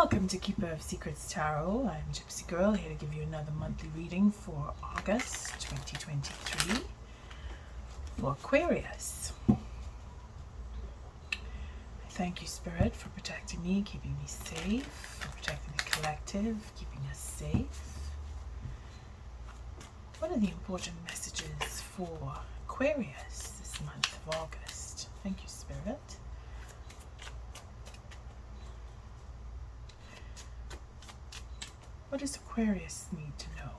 Welcome to Keeper of Secrets Tarot. I'm Gypsy Girl, here to give you another monthly reading for August 2023 for Aquarius. I thank you, Spirit, for protecting me, keeping me safe, for protecting the collective, keeping us safe. What are the important messages for Aquarius this month of August? Thank you, Spirit. What does Aquarius need to know?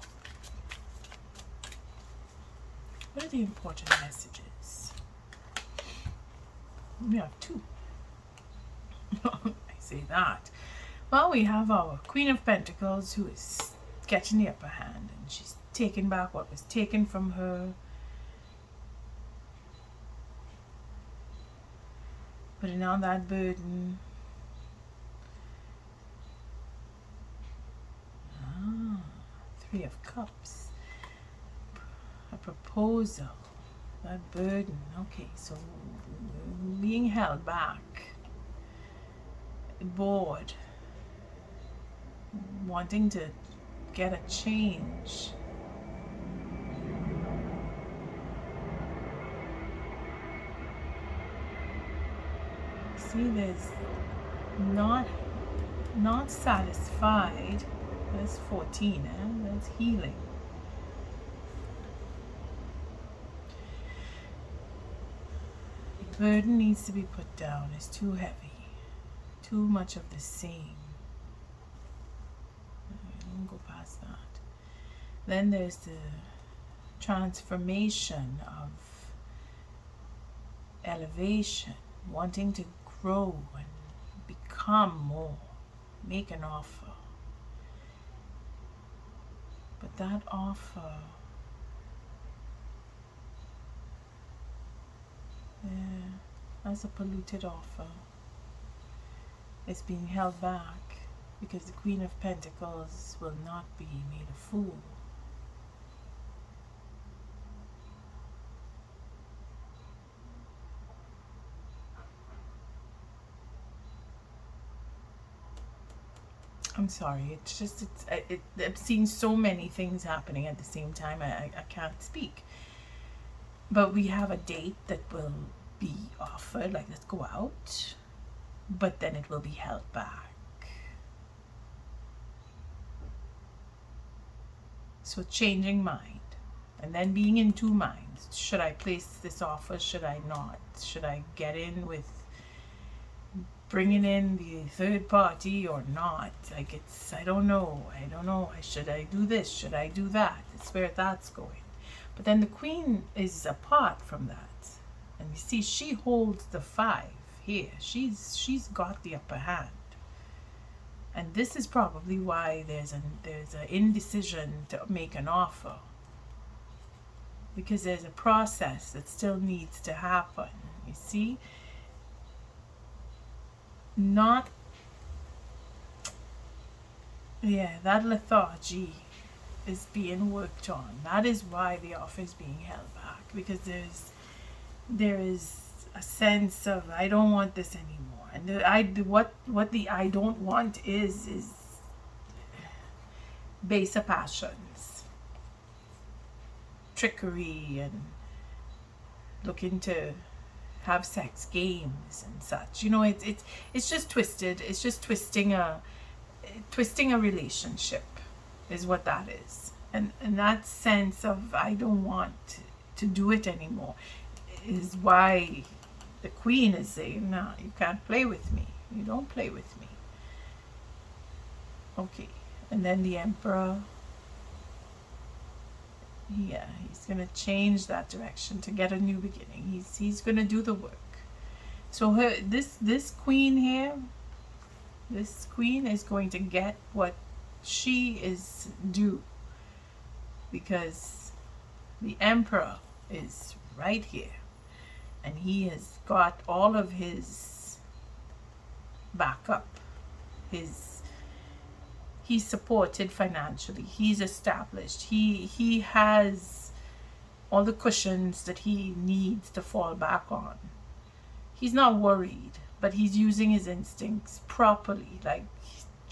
What are the important messages? We have two. I say that. Well, we have our Queen of Pentacles who is getting the upper hand, and she's taking back what was taken from her. Putting on that burden. Three of Cups, a proposal, that burden. Okay, so being held back, bored, wanting to get a change. See, there's not satisfied. That's 14, that's healing. The burden needs to be put down. It's too heavy. Too much of the same. I won't go past that. Then there's the transformation of elevation. Wanting to grow and become more. Make an offer. But that offer, as a polluted offer, is being held back because the Queen of Pentacles will not be made a fool. I'm sorry, it's just, I've seen so many things happening at the same time, I can't speak. But we have a date that will be offered, like let's go out, but then it will be held back. So changing mind, and then being in two minds. Should I place this offer, should I not? Should I get in with bringing in the third party or not? Like, it's, I don't know, should I do this, should I do that? It's where that's going. But then the Queen is apart from that, and you see she holds the 5 here. She's got the upper hand, and this is probably why there's an indecision to make an offer, because there's a process that still needs to happen. You see, that lethargy is being worked on. That is why the offer is being held back, because there is a sense of, I don't want this anymore. And what the I don't want is baser passions, trickery, and looking to have sex games and such. You know, it's just twisted. It's just twisting a relationship is what that is. And that sense of I don't want to do it anymore is why the Queen is saying, no, you can't play with me. You don't play with me. Okay. And then the Emperor, yeah, he's going to change that direction to get a new beginning. He's going to do the work. So this Queen here, this Queen is going to get what she is due, because the Emperor is right here, and he has got all of his backup. He's supported financially. He's established. He has all the cushions that he needs to fall back on. He's not worried, but he's using his instincts properly, like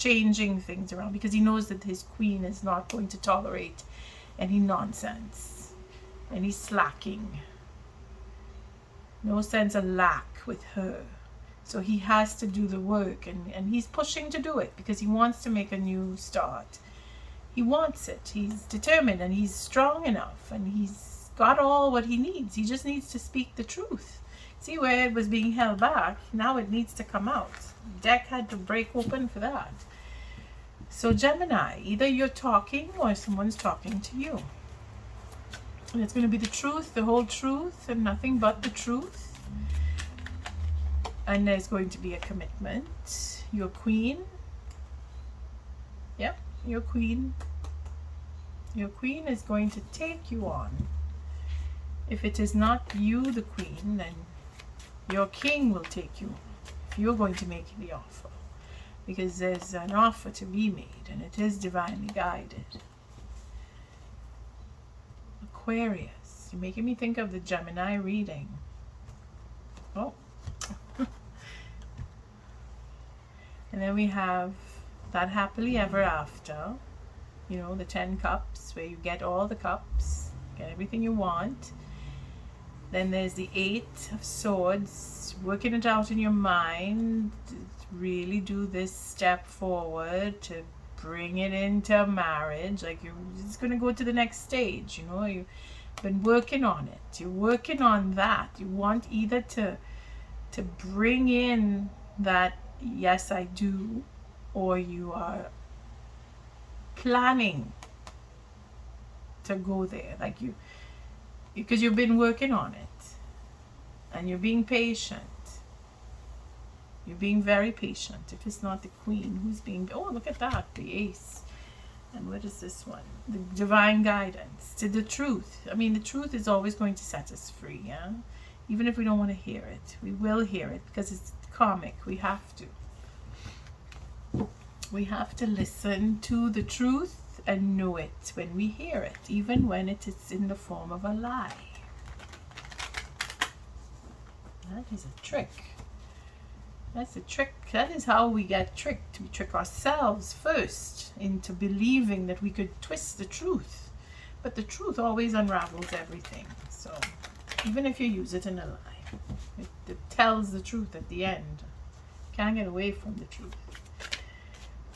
changing things around because he knows that his queen is not going to tolerate any nonsense, any slacking, no sense of lack with her. So he has to do the work, and he's pushing to do it because he wants to make a new start. He wants it. He's determined and he's strong enough and he's got all what he needs. He just needs to speak the truth. See where it was being held back? Now it needs to come out. Deck had to break open for that. So Gemini, either you're talking or someone's talking to you. And it's going to be the truth, the whole truth, and nothing but the truth. And there's going to be a commitment. Your queen. Yep, your queen. Your queen is going to take you on. If it is not you, the queen, then your king will take you if you're going to make the offer. Because there's an offer to be made, and it is divinely guided. Aquarius. You're making me think of the Gemini reading. Oh. And then we have that happily ever after. You know, the 10 cups, where you get all the cups, get everything you want. Then there's the 8 of Swords, working it out in your mind, to really do this step forward, to bring it into marriage. Like you're just going to go to the next stage, you know, you've been working on it. You're working on that. You want either to bring in that, yes, I do, or you are planning to go there, like because you've been working on it and you're being patient. You're being very patient. If it's not the queen, who's being, oh, look at that, the ace. And what is this one? The divine guidance to the truth. I mean, the truth is always going to set us free, yeah? Even if we don't want to hear it, we will hear it because it's karmic. We have to. We have to listen to the truth and know it when we hear it, even when it is in the form of a lie. That is a trick. That's a trick. That is how we get tricked. We trick ourselves first into believing that we could twist the truth. But the truth always unravels everything. So even if you use it in a lie, it tells the truth at the end. Can't get away from the truth.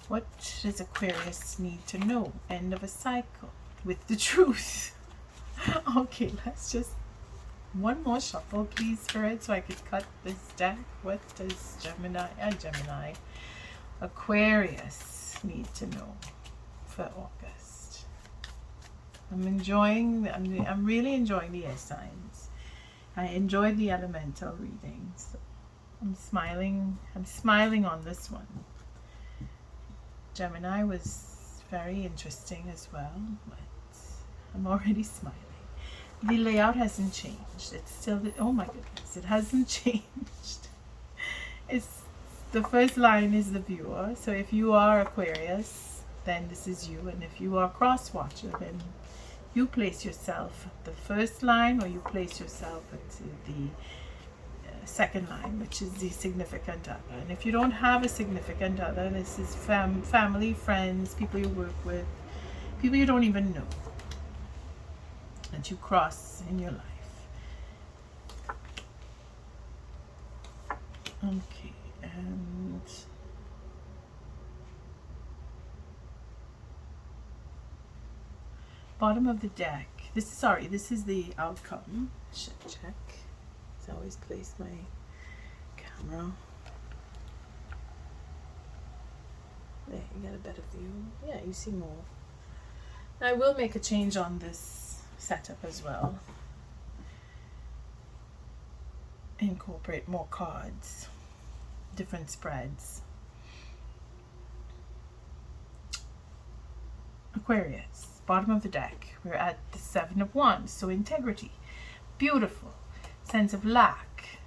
What does Aquarius need to know? End of a cycle with the truth. Okay, let's just one more shuffle, please, Spirit, so I could cut this deck. What does Gemini, Aquarius need to know for August? I'm really enjoying the air signs. I enjoyed the elemental readings. I'm smiling on this one. Gemini was very interesting as well, but I'm already smiling. The layout hasn't changed. It's still, oh my goodness, it hasn't changed. It's the first line is the viewer. So if you are Aquarius, then this is you. And if you are cross watcher, then you place yourself at the first line, or you place yourself into the second line, which is the significant other. And if you don't have a significant other, this is family, friends, people you work with, people you don't even know, that you cross in your life. Okay, and bottom of the deck. This is the outcome. Should check. I always place my camera. There, you got a better view. Yeah, you see more. I will make a change on this setup as well. Incorporate more cards, different spreads. Aquarius, bottom of the deck. We're at the 7 of Wands, so integrity. Beautiful. Sense of lack,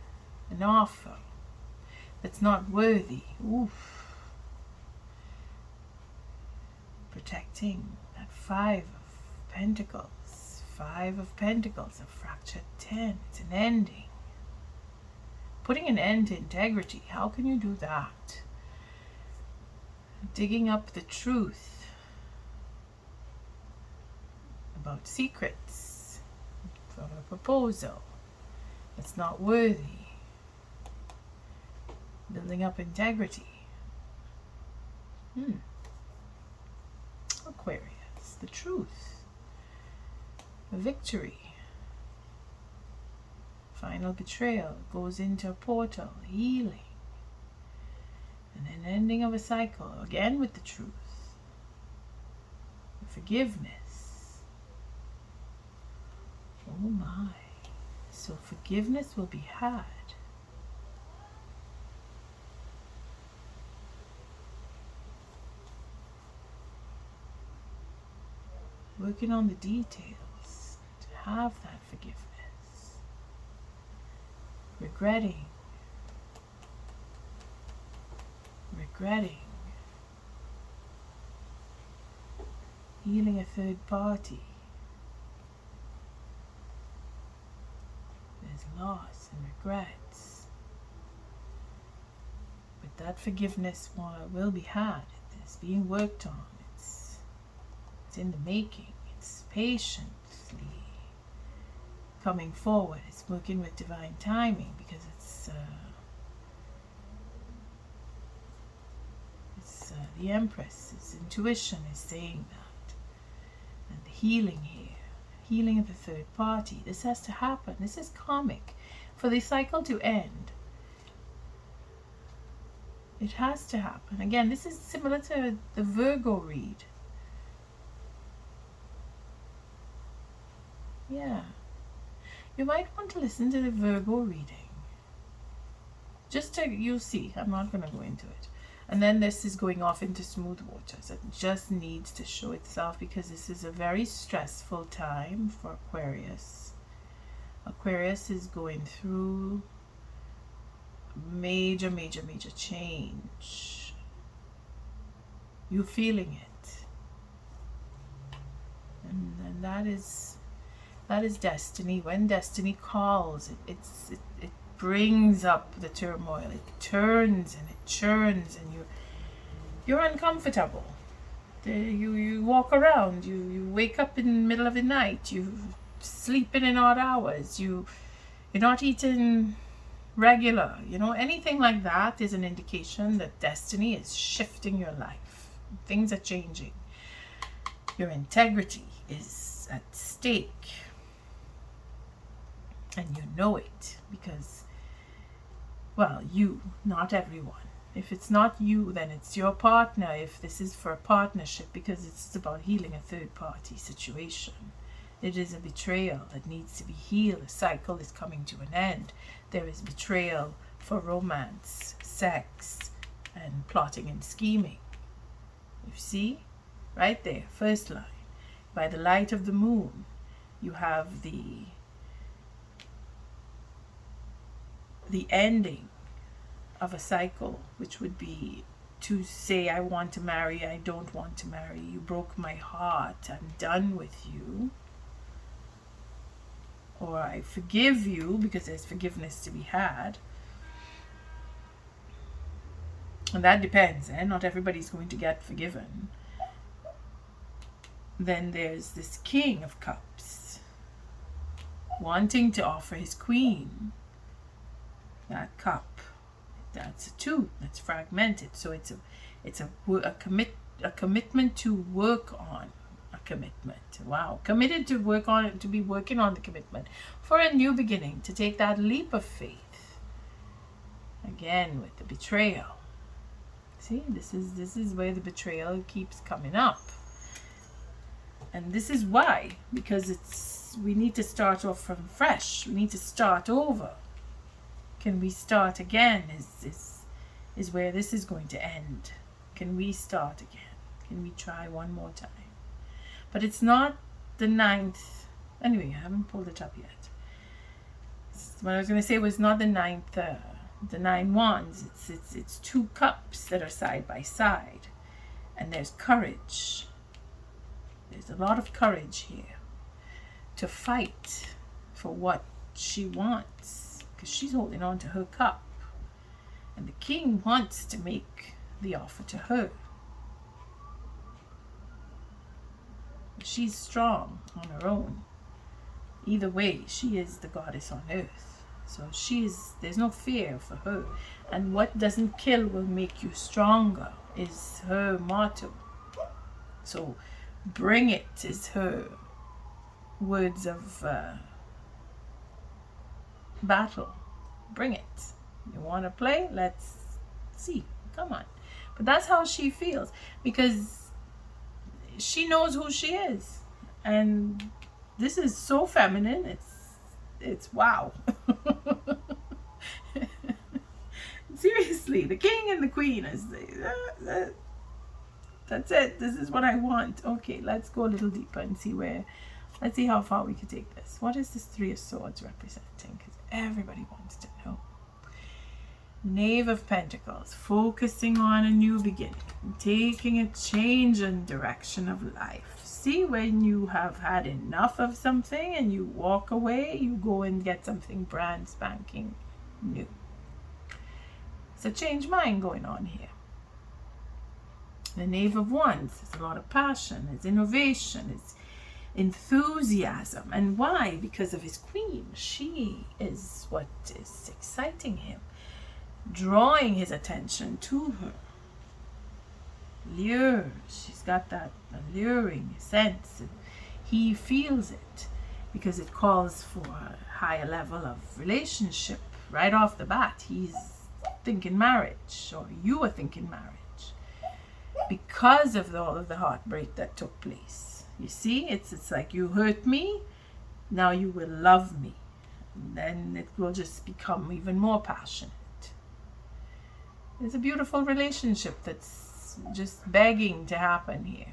an offer that's not worthy. Oof. Protecting that 5 of Pentacles. 5 of Pentacles, a fractured 10. It's an ending. Putting an end to integrity. How can you do that? digging up the truth about secrets from a proposal that's not worthy, building up integrity. Aquarius, the truth, victory, final betrayal, goes into a portal, healing, and an ending of a cycle, again with the truth, forgiveness. Oh my, so forgiveness will be had. Working on the details to have that forgiveness. Regretting. Healing a third party. There's loss and regrets. But that forgiveness will be had. It's being worked on. It's in the making. It's patiently coming forward. It's working with divine timing, because it's the Empress. Its intuition is saying that. And the healing here, healing of the third party. This has to happen. This is karmic. For the cycle to end, it has to happen. Again, this is similar to the Virgo read. Yeah. You might want to listen to the Virgo reading. You'll see. I'm not going to go into it. And then this is going off into smooth waters. It just needs to show itself, because this is a very stressful time for Aquarius. Aquarius is going through major change. You're feeling it. And that is destiny. When destiny calls, it brings up the turmoil. It turns and it churns, and you're uncomfortable. You walk around. You wake up in the middle of the night. You sleep in odd hours. You're not eating regular. Anything like that is an indication that destiny is shifting your life. Things are changing. Your integrity is at stake. And you know it, because, well, not everyone. If it's not you, then it's your partner. If this is for a partnership, because it's about healing a third party situation. It is a betrayal that needs to be healed. A cycle is coming to an end. There is betrayal for romance, sex, and plotting and scheming. You see? Right there, first line. By the light of the moon, you have the ending of a cycle, which would be to say, I want to marry, I don't want to marry, you broke my heart, I'm done with you. Or I forgive you, because there's forgiveness to be had. And that depends, not everybody's going to get forgiven. Then there's this King of Cups, wanting to offer his queen that cup. That's a two. That's fragmented. So it's a commitment to work on a commitment. Wow, committed to work on it, to be working on the commitment for a new beginning, to take that leap of faith. Again with the betrayal. See, this is where the betrayal keeps coming up. And this is why, because we need to start off from fresh. We need to start over. Can we start again? Is where this is going to end. Can we start again? Can we try one more time? But it's not the 9th. Anyway, I haven't pulled it up yet. What I was going to say was not the 9th, the 9 wands. It's 2 cups that are side by side. And there's courage. There's a lot of courage here to fight for what she wants, because she's holding on to her cup. And the king wants to make the offer to her. She's strong on her own. Either way, she is the goddess on earth. So there's no fear for her. And what doesn't kill will make you stronger is her motto. So bring it is her words of battle. Bring it. You want to play? Let's see. Come on. But that's how she feels, because she knows who she is. And this is so feminine. It's wow. Seriously, the king and the queen is that's it. This is what I want. Okay, let's go a little deeper and let's see how far we can take this. What is this Three of Swords representing? Because everybody wants to know. Knave of Pentacles, focusing on a new beginning, taking a change in direction of life. See, when you have had enough of something and you walk away, you go and get something brand spanking new. It's a change mind going on here. The Knave of Wands, there's a lot of passion, it's innovation, it's enthusiasm. And why? Because of his queen. She is what is exciting him, drawing his attention to her. Lure. She's got that alluring sense. He feels it because it calls for a higher level of relationship right off the bat. He's thinking marriage, or you are thinking marriage, because of all of the heartbreak that took place. You see, it's like, you hurt me, now you will love me. And then it will just become even more passionate. It's a beautiful relationship that's just begging to happen here.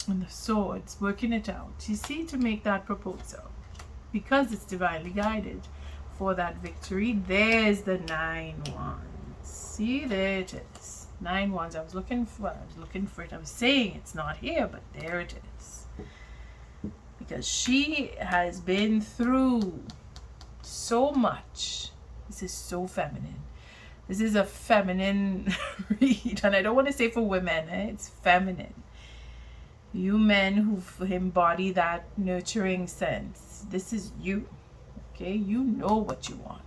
And the Swords, working it out. You see, to make that proposal, because it's divinely guided for that victory. There's the 9 Wands. See, there it is. 9 Wands. I was looking for it. I was saying it's not here, but there it is. Because she has been through so much. This is so feminine. This is a feminine read. And I don't want to say for women, it's feminine. You men who embody that nurturing sense, this is you. Okay? You know what you want.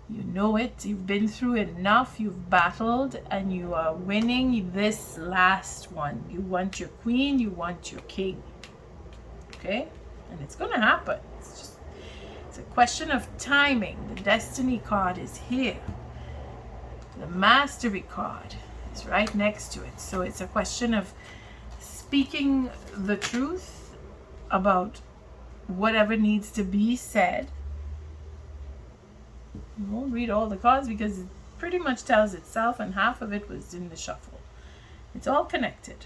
You know it. You've been through enough. You've battled and you are winning this last one. You want your queen. You want your king. Okay? And it's going to happen. It's a question of timing. The Destiny card is here. The Mastery card is right next to it. So it's a question of speaking the truth about whatever needs to be said. I won't read all the cards because it pretty much tells itself, and half of it was in the shuffle. It's all connected.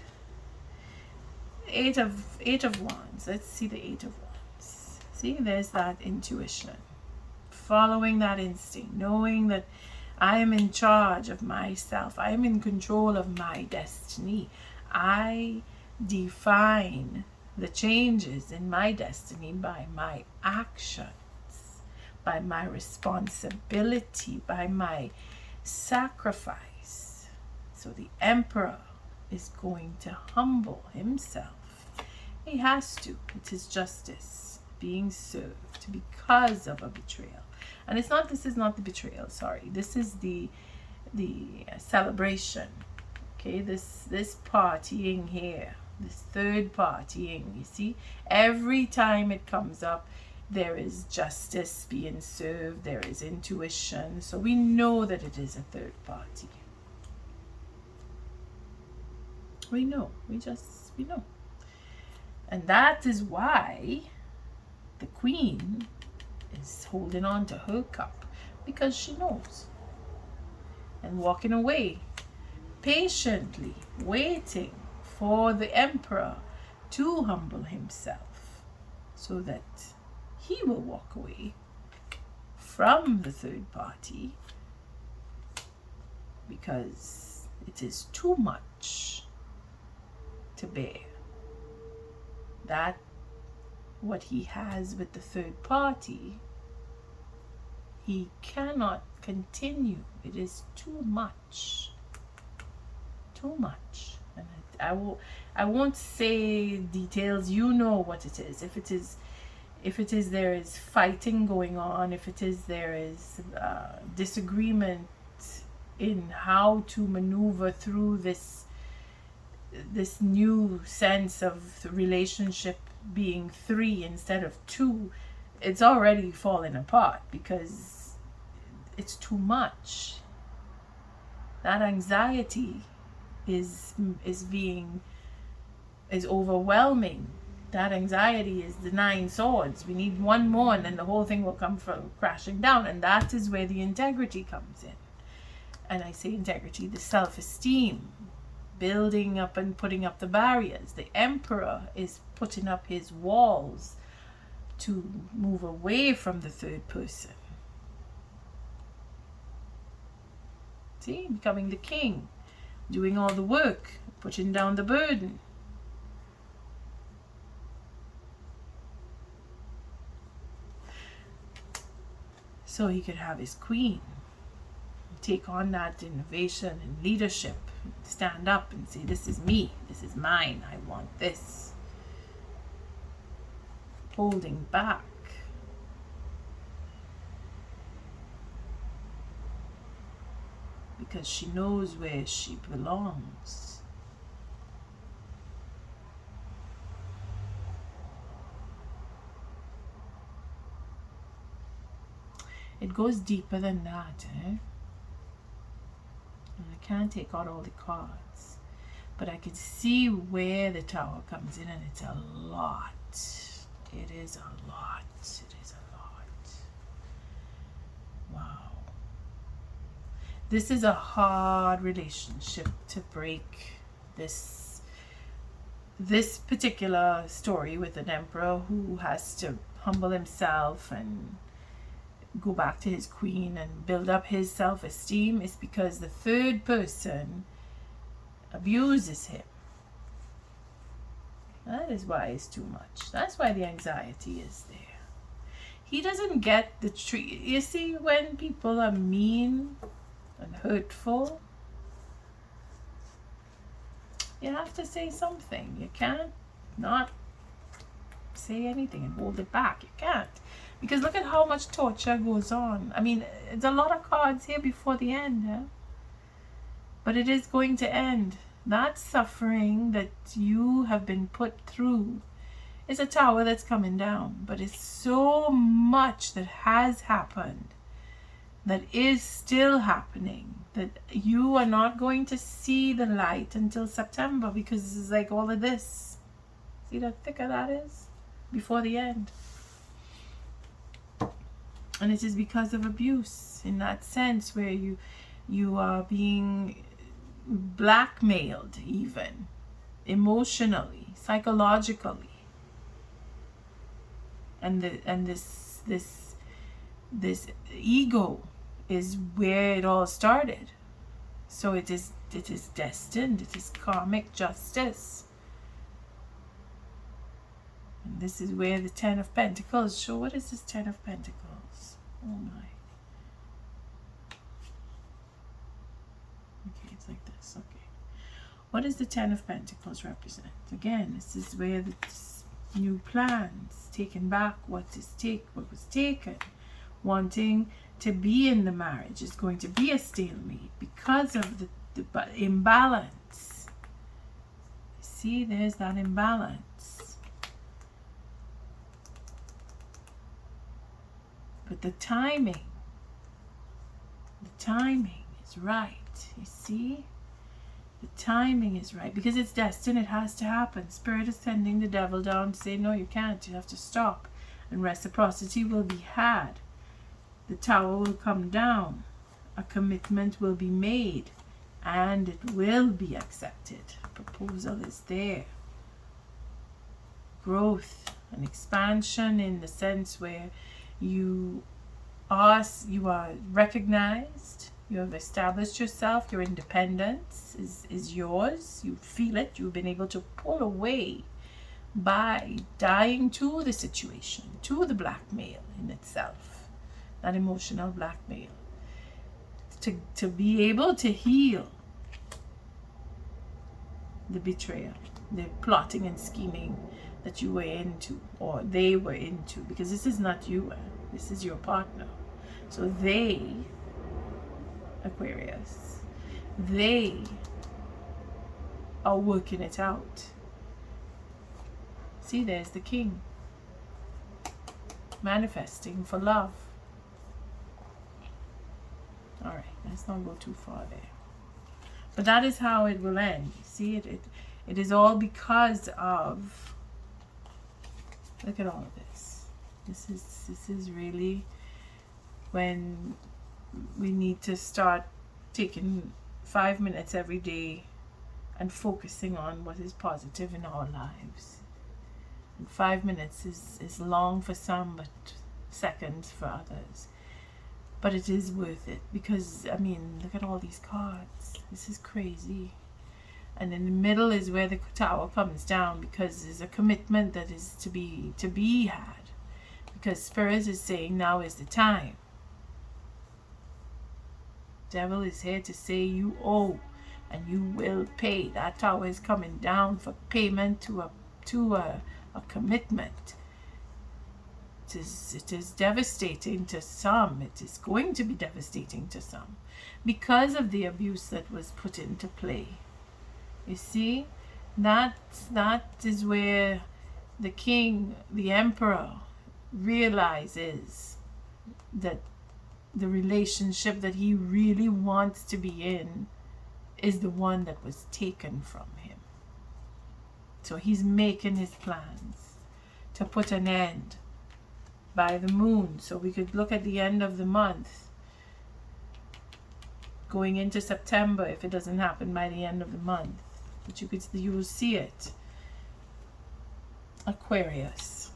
Eight of Wands. Let's see the Eight of Wands. See, there's that intuition. Following that instinct, knowing that I am in charge of myself. I am in control of my destiny. I define the changes in my destiny by my actions, by my responsibility, by my sacrifice. So the Emperor is going to humble himself. He has to. It's his justice being served because of a betrayal. And this is not the betrayal, sorry. This is the celebration. Okay, this partying here. This third partying, you see, every time it comes up, there is justice being served, there is intuition. So we know that it is a third party. We know. We know. And that is why the Queen is holding on to her cup, because she knows. And walking away, patiently waiting for the Emperor to humble himself so that he will walk away from the third party, because it is too much to bear. That what he has with the third party, he cannot continue. It is too much. Too much. And I won't say details. You know what it is. If it is there is fighting going on, if it is there is disagreement in how to maneuver through this new sense of the relationship being 3 instead of 2, it's already falling apart because it's too much. That anxiety is overwhelming. That anxiety is the 9 swords. We need one more and then the whole thing will come crashing down. And that is where the integrity comes in. And I say integrity, the self-esteem, building up and putting up the barriers. The emperor is putting up his walls to move away from the third person. See, becoming the king, doing all the work, putting down the burden. So he could have his queen take on that innovation and leadership, stand up and say, this is me, this is mine, I want this. Holding back. Because she knows where she belongs. It goes deeper than that, eh? And I can't take out all the cards, but I can see where the Tower comes in, and it's a lot. It is a lot. It is a lot. Wow. This is a hard relationship to break. This particular story with an emperor who has to humble himself and go back to his queen and build up his self-esteem is because the third person abuses him. That is why it's too much. That's why the anxiety is there. He doesn't get the treat. You see, when people are mean and hurtful, you have to say something. You can't not say anything and hold it back. You can't. Because look at how much torture goes on. I mean, it's a lot of cards here before the end, huh? But it is going to end. That suffering that you have been put through is a tower that's coming down. But it's so much that has happened, that is still happening, that you are not going to see the light until September, because it's like all of this. See how thicker that is? Before the end. And it is because of abuse, in that sense where you are being blackmailed, even emotionally, psychologically, and this ego is where it all started. So it is destined. It is karmic justice. And this is where the 10 of Pentacles show. What is this 10 of Pentacles? Oh my. Okay, it's like this. Okay. What does the 10 of Pentacles represent? Again, this is where the new plans, taking back what was taken, wanting to be in the marriage is going to be a stalemate because of the imbalance. See, there's that imbalance. But the timing is right. You see? The timing is right because it's destined. It has to happen. Spirit is sending the devil down to say, no, you can't. You have to stop. And reciprocity will be had. The tower will come down. A commitment will be made. And it will be accepted. Proposal is there. Growth and expansion in the sense where you are recognized. You have established yourself. Your independence is yours. You feel it. You've been able to pull away by dying to the situation, to the blackmail in itself, that emotional blackmail, to be able to heal the betrayal, the plotting and scheming that you were into, or they were into, because this is not you, this is your partner. So they, Aquarius, they are working it out. See, there's the king manifesting for love. All right, let's not go too far there. But that is how it will end. See, it is all because of, look at all of this. This is really when we need to start taking 5 minutes every day and focusing on what is positive in our lives. And 5 minutes is long for some, but seconds for others. But it is worth it, because, I mean, look at all these cards. This is crazy. And in the middle is where the tower comes down, because there's a commitment that is to be had. Because Spirit is saying now is the time. Devil is here to say you owe and you will pay. That tower is coming down for payment to a commitment. It is devastating to some. It is going to be devastating to some because of the abuse that was put into play. You see, that is where the king, the emperor, realizes that the relationship that he really wants to be in is the one that was taken from him. So he's making his plans to put an end by the moon. So we could look at the end of the month, going into September, if it doesn't happen by the end of the month. But you will see it. Aquarius.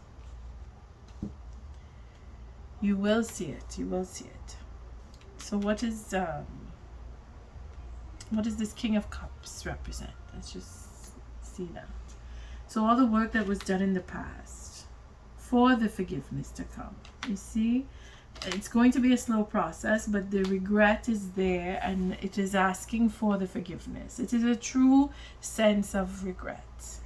You will see it. You will see it. So what is this King of Cups represent? Let's just see that. So all the work that was done in the past for the forgiveness to come. You see, it's going to be a slow process, but the regret is there, and it is asking for the forgiveness. It is a true sense of regret,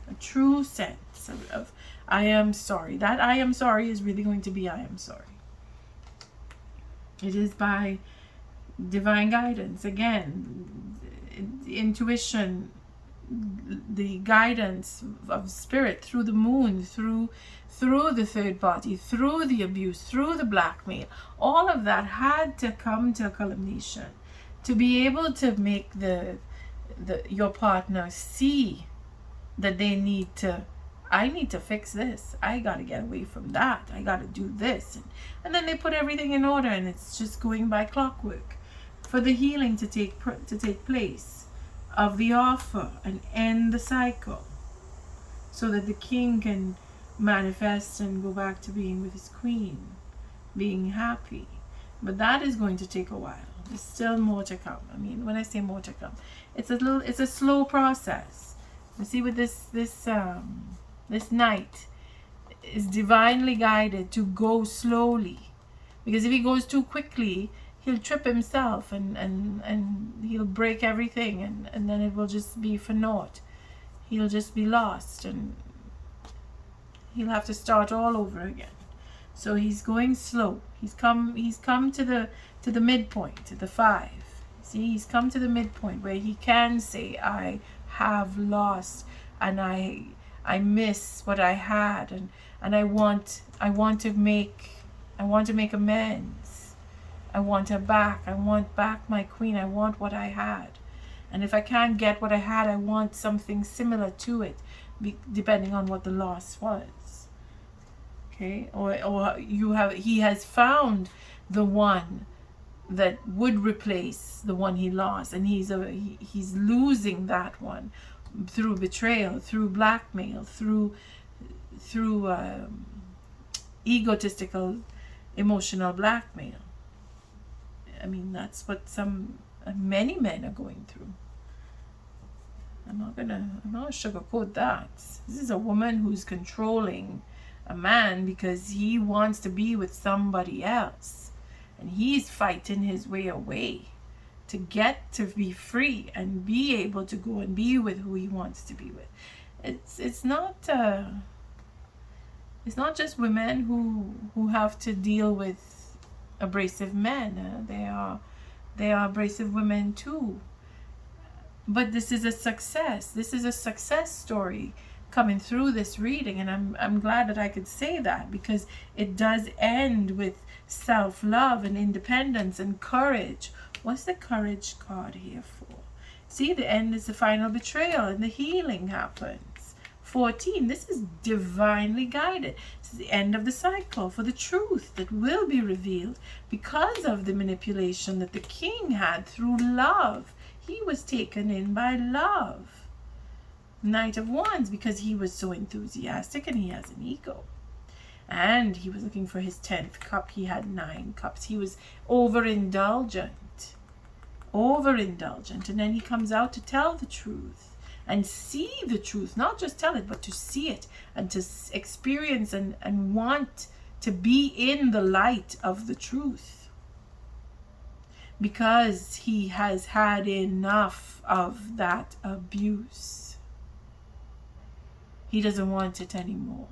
a true sense of I am sorry. That I am sorry is really going to be I am sorry. It is by divine guidance, again, intuition, the guidance of spirit through the moon, through the third party, through the abuse, through the blackmail. All of that had to come to a culmination to be able to make your partner see that they need to, I need to fix this. I got to get away from that. I got to do this. And then they put everything in order, and it's just going by clockwork for the healing to take place of the offer and end the cycle, so that the king can manifest and go back to being with his queen, being happy. But that is going to take a while. There's still more to come. I mean, when I say more to come, it's a slow process. You see, with this knight is divinely guided to go slowly, because if he goes too quickly, he'll trip himself and he'll break everything, and then it will just be for naught. He'll just be lost, and he'll have to start all over again. So he's going slow. He's come to the midpoint, to the 5. See, he's come to the midpoint where he can say, I have lost, and I miss what I had, and I want to make amends. I want her back. I want back my queen. I want what I had. And if I can't get what I had, I want something similar to it, depending on what the loss was. Okay? Or he has found the one that would replace the one he lost, and he's losing that one through betrayal, through blackmail, through egotistical emotional blackmail. I mean, that's what many men are going through. I'm not gonna sugarcoat that. This is a woman who's controlling a man because he wants to be with somebody else, and he's fighting his way away. to get to be free and be able to go and be with who he wants to be with. It's not just women who have to deal with abrasive men. They are abrasive women too. But this is a success. This is a success story coming through this reading, and I'm glad that I could say that, because it does end with self-love and independence and courage. What's the courage card here for? See, the end is the final betrayal and the healing happens. 14, this is divinely guided. This is the end of the cycle for the truth that will be revealed because of the manipulation that the king had through love. He was taken in by love. Knight of Wands, because he was so enthusiastic and he has an ego. And he was looking for his 10th cup. He had 9 cups. He was overindulgent. Overindulgent. And then he comes out to tell the truth and see the truth. Not just tell it, but to see it and to experience and want to be in the light of the truth. Because he has had enough of that abuse. He doesn't want it anymore.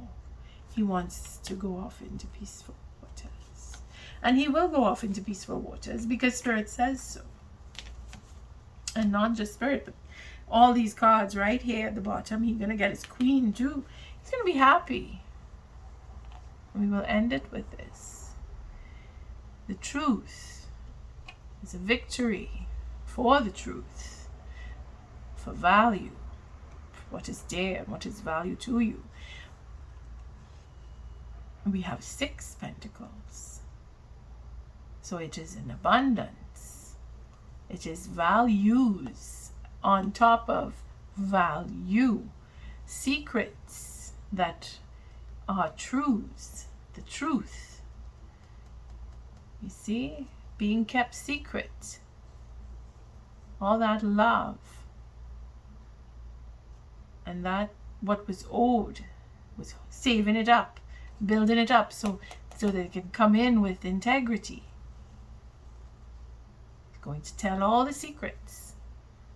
He wants to go off into peaceful waters. And he will go off into peaceful waters because Spirit says so. And not just Spirit, but all these cards right here at the bottom. He's going to get his queen too. He's going to be happy. We will end it with this. The truth is a victory for the truth, for value, for what is dear and what is value to you. We have 6 pentacles. So it is in abundance. It is values on top of value. Secrets that are truths. The truth. You see? Being kept secret. All that love. And that what was owed was saving it up. Building it up so that it can come in with integrity. It's going to tell all the secrets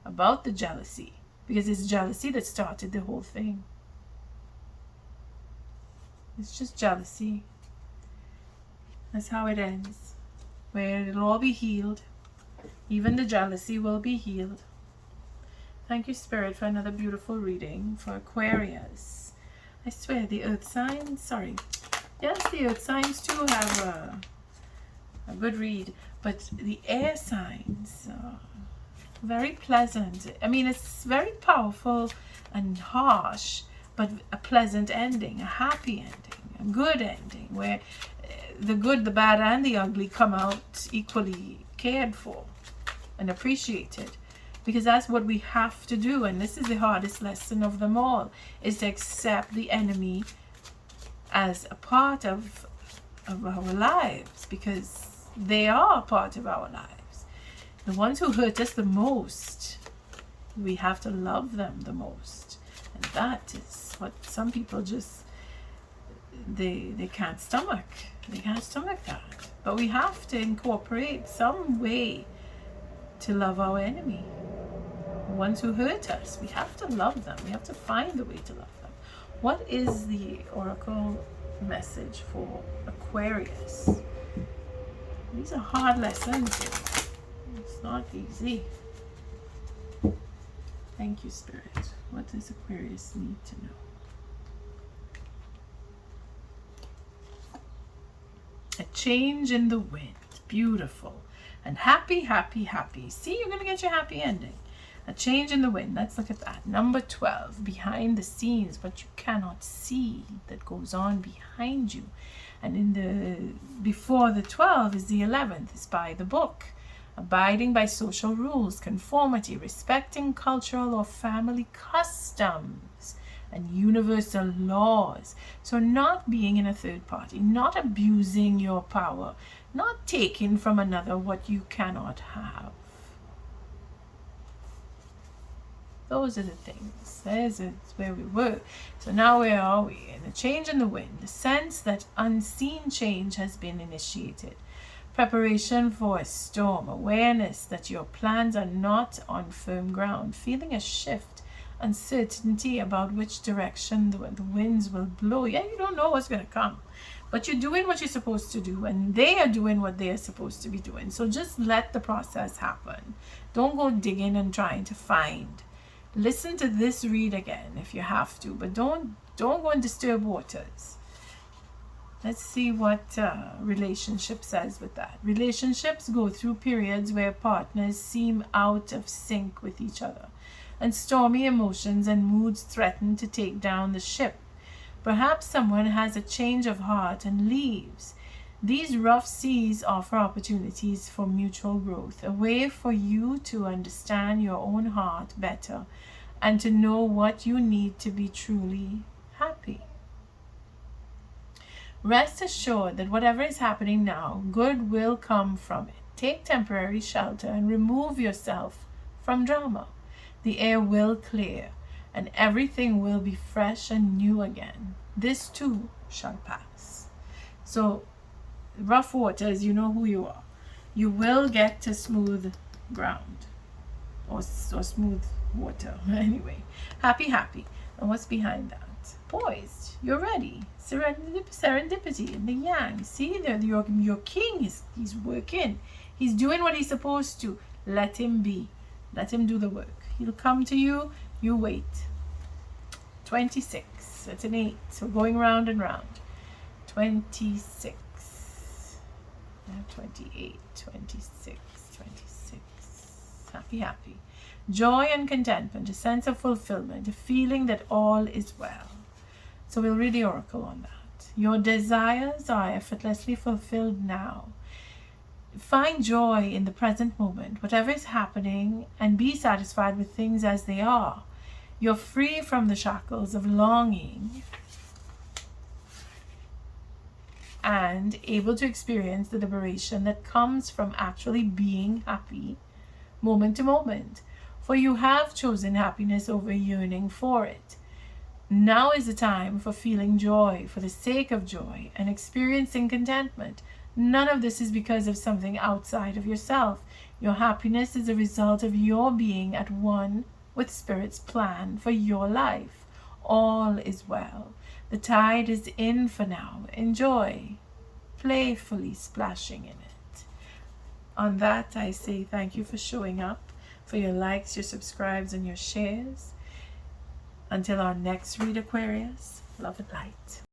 about the jealousy, because it's jealousy that started the whole thing. It's just jealousy. That's how it ends, where it'll all be healed. Even the jealousy will be healed. Thank you, Spirit, for another beautiful reading for Aquarius. I swear, the earth signs, yes, the earth signs too have a good read, but the air signs are very pleasant. I mean, it's very powerful and harsh, but a pleasant ending, a happy ending, a good ending, where the good, the bad, and the ugly come out equally cared for and appreciated. Because that's what we have to do. And this is the hardest lesson of them all, is to accept the enemy as a part of our lives. Because they are a part of our lives. The ones who hurt us the most, we have to love them the most. And that is what some people just, they can't stomach. They can't stomach that. But we have to incorporate some way to love our enemy. The ones who hurt us, we have to love them. We have to find a way to love them. What is the oracle message for Aquarius? These are hard lessons. It's not easy. Thank you, Spirit. What does Aquarius need to know? A change in the wind. Beautiful. And happy, happy, happy. See, you're going to get your happy ending. A change in the wind. Let's look at that. Number 12. Behind the scenes, what you cannot see that goes on behind you. And in the before the 12 is the 11th. It's by the book. Abiding by social rules, conformity, respecting cultural or family customs and universal laws. So not being in a third party, not abusing your power, not taking from another what you cannot have. Those are the things. There's where we were. So now where are we? In a change in the wind. The sense that unseen change has been initiated. Preparation for a storm, awareness that your plans are not on firm ground, feeling a shift, uncertainty about which direction the winds will blow. Yeah, you don't know what's going to come, but you're doing what you're supposed to do, and they are doing what they are supposed to be doing. So just let the process happen. Don't go digging and trying to find. Listen to this read again if you have to, but don't go and disturb waters. Let's see what relationship says with that. Relationships go through periods where partners seem out of sync with each other, and stormy emotions and moods threaten to take down the ship. Perhaps someone has a change of heart and leaves. These rough seas offer opportunities for mutual growth, a way for you to understand your own heart better and to know what you need to be truly happy. Rest assured that whatever is happening now, good will come from it. Take temporary shelter and remove yourself from drama. The air will clear, and everything will be fresh and new again. This too shall pass. So, rough waters, you know who you are. You will get to smooth ground, or smooth water. Anyway, happy. And what's behind that? Poised. You're ready. Serendipity in the yang. See, your king he's working. He's doing what he's supposed to. Let him be. Let him do the work. He'll come to you. You wait. 26. That's an 8. So going round and round. 26. 28. 26. 26. Happy. Joy and contentment. A sense of fulfillment. A feeling that all is well. So we'll read the oracle on that. Your desires are effortlessly fulfilled now. Find joy in the present moment, whatever is happening, and be satisfied with things as they are. You're free from the shackles of longing and able to experience the liberation that comes from actually being happy moment to moment. For you have chosen happiness over yearning for it. Now is the time for feeling joy for the sake of joy and experiencing contentment. None of this is because of something outside of yourself. Your happiness is a result of your being at one with Spirit's plan for your life. All is well. The tide is in for now. Enjoy, playfully splashing in it. On that, I say thank you for showing up, for your likes, your subscribes, and your shares. Until our next read, Aquarius, love and light.